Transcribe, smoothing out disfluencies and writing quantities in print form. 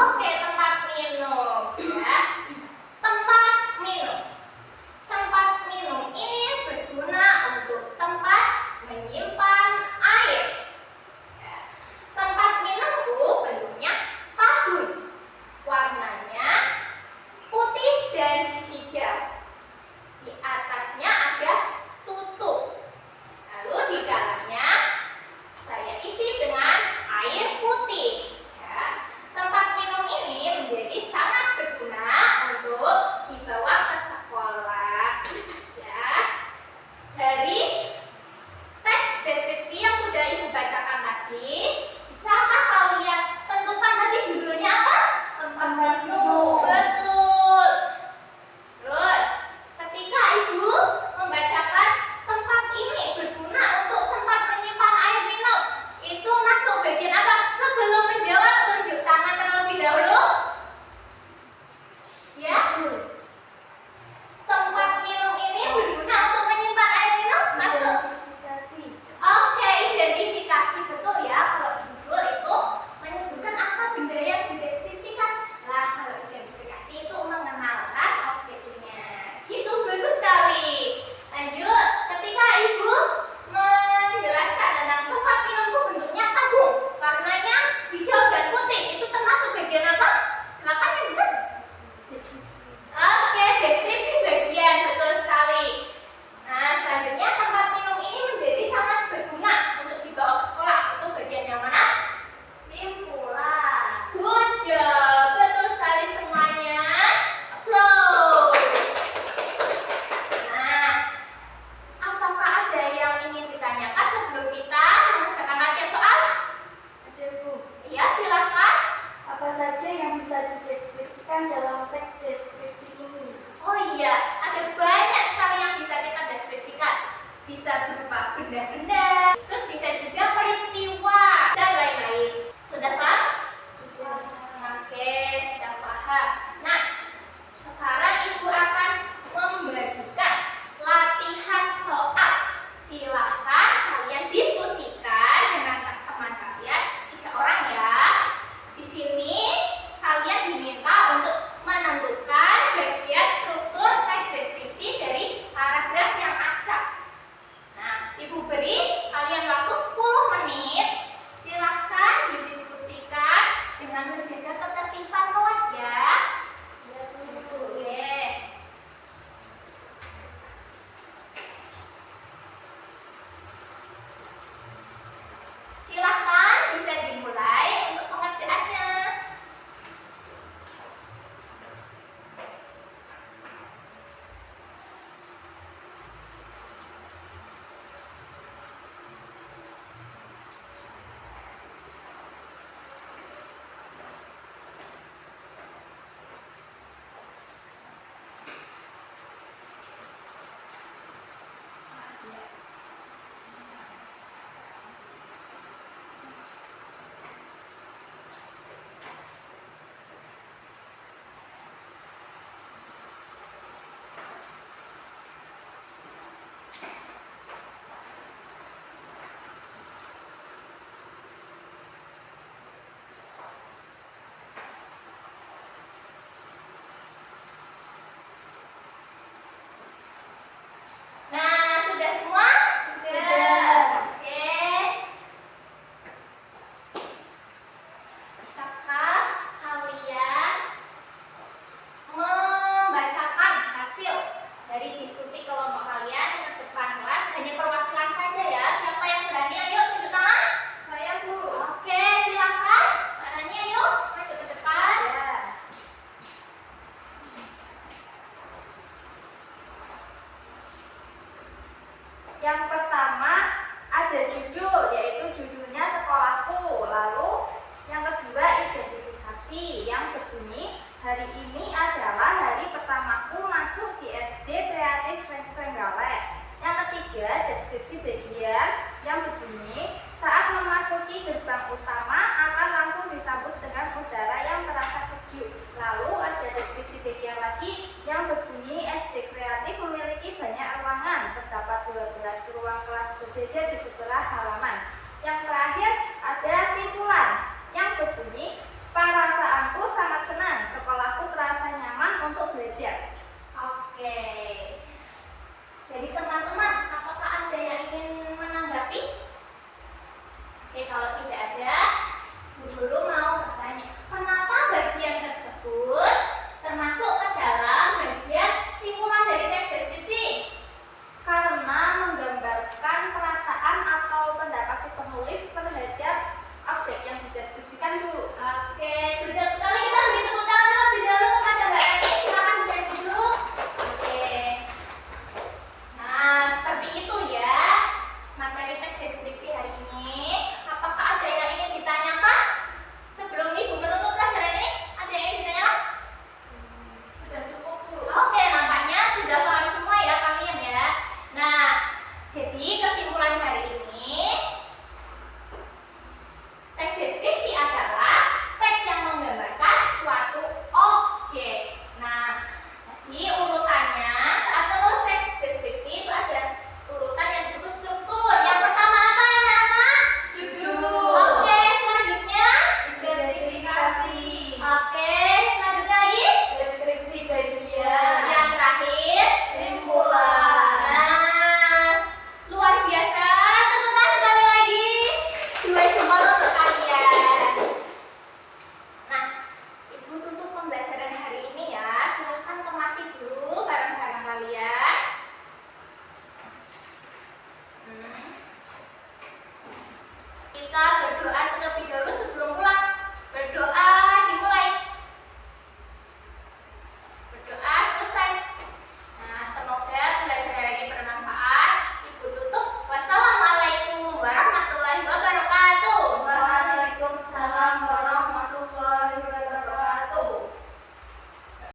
Oke, tempat minum ya. Tempat minum. Tempat minum ini berguna untuk tempat menyimpan air. Ya. Tempat minumku bentuknya tabung. Warnanya putih dan hijau. Di atasnya ada tutup. Lalu di dalamnya saya isi dengan air putih. Ya. Tempat minum ini menjadi sangat berguna untuk dibawa ke sekolah. Ya. Dari teks deskripsi yang sudah Ibu bacakan tadi, bisakah kalian tentukan tadi judulnya apa? Tempat minum. Betul. Terus, ketika Ibu membacakan tempat ini berguna untuk tempat menyimpan air minum, itu masuk bagian apa? Sebelum menjawab, tunjuk tangan terlebih dahulu. Ya. Tempat minum ini berguna untuk menyimpan air minum, masuk. Oke, identifikasi betul ya. Kalau judul itu menyebutkan apa benda yang dideskripsikan. Lah, kalau identifikasi itu mengenalkan objeknya. Gitu, bagus sekali. Lanjut, ketika Ibu menjelaskan tentang tempat minumku bentuknya tabung, warnanya hijau dan putih, itu termasuk bagian apa? Silakan yang bisa. Oke, deskripsi bagian, betul sekali. Nah, selanjutnya tempat minum ini menjadi sangat berguna untuk dibawa ke sekolah. Itu bagian yang mana? Simpulan. Good job, betul sekali semuanya. Applause. Nah, apakah ada yang ingin ditanyakan sebelum kita mengerjakan latihan soal? Ada, Bu. Iya, silakan. Apa saja yang bisa dideskripsikan dalam teks deskripsi ini? Oh iya, ada banyak sekali yang bisa kita deskripsikan. Bisa berupa benda-benda,